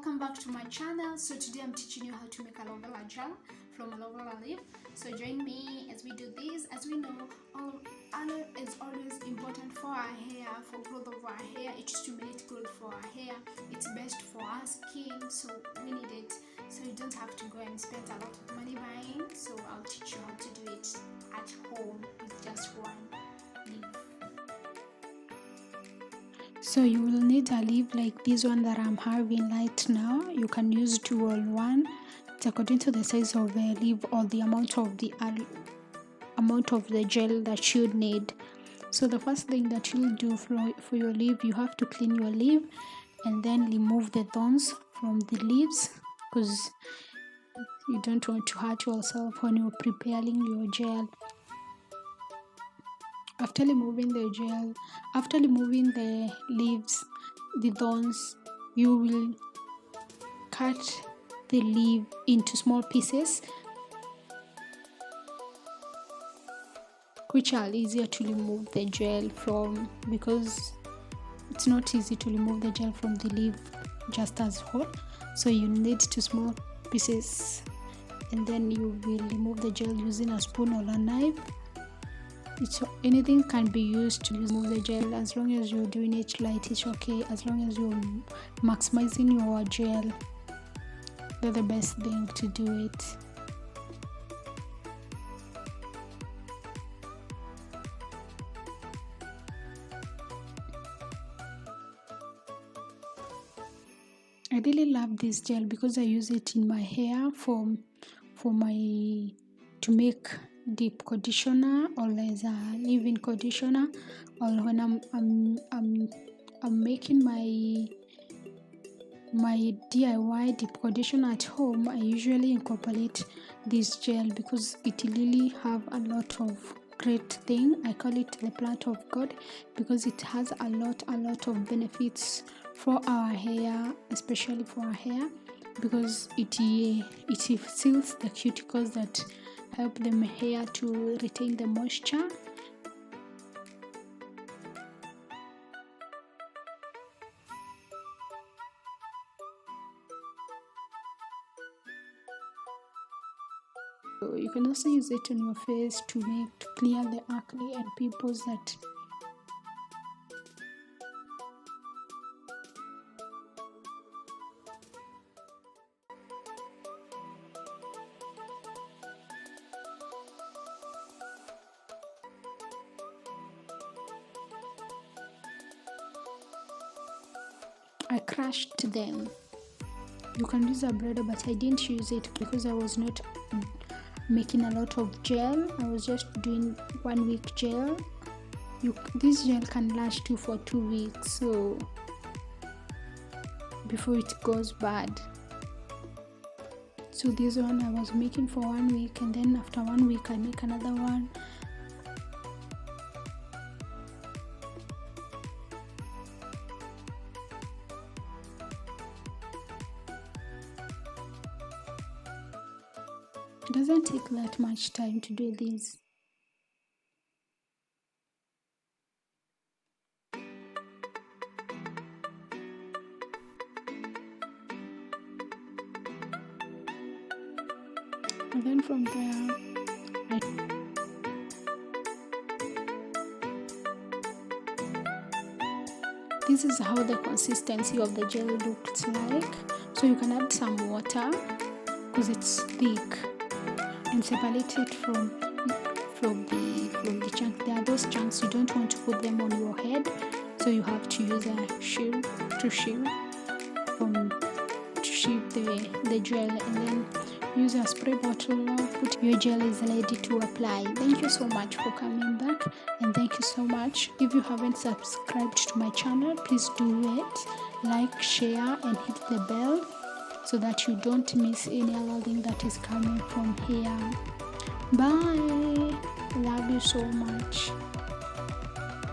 welcome back to my channel. So today I'm teaching you how to make aloe vera gel from aloe vera leaf. So join me as we do this. As we know, aloe is always important for our hair, for growth of our hair. It stimulates growth for our hair. It's best for our skin, so we need it. So you don't have to go and spend a lot of money buying. So I'll teach you how to do it at home with just one leaf. So you will need a leaf like this one that I'm having right now. You can use dual one. It's according to the size of the leaf or the amount of the gel that you need. So the first thing that you'll do for your leaf, you have to clean your leaf and then remove the thorns from the leaves, because you don't want to hurt yourself when you're preparing your gel. After removing the leaves, the thorns, you will cut the leaf into small pieces, which are easier to remove the gel from, because it's not easy to remove the gel from the leaf just as whole. So you need to small pieces, and then you will remove the gel using a spoon or a knife. Anything can be used to remove the gel, as long as you're doing it right. It's okay, as long as you're maximizing your gel. That's the best thing to do it. I really love this gel because I use it in my hair to make deep conditioner, or as a leave-in conditioner, or when I'm making my DIY deep conditioner at home. I usually incorporate this gel because it really have a lot of great thing. I call it the plant of God because it has a lot of benefits for our hair, especially for our hair, because it seals the cuticles that help the hair to retain the moisture. So you can also use it on your face to clear the acne and pimples that I crushed them. You can use a blender, but I didn't use it because I was not making a lot of gel. I was just doing 1 week gel. This gel can last you for 2 weeks, so before it goes bad. So this one I was making for 1 week, and then after 1 week I make another one. It doesn't take that much time to do this. And then from there, this is how the consistency of the gel looks like. So you can add some water because it's thick, and separate it from the chunk. There are those chunks you don't want to put them on your head, so you have to use a shield to shield the gel, and then use a spray bottle. Put your gel is ready to apply. Thank you so much for coming back, and thank you so much. If you haven't subscribed to my channel, please do it. Like, share, and hit the bell so that you don't miss any other thing that is coming from here. Bye. Love you so much.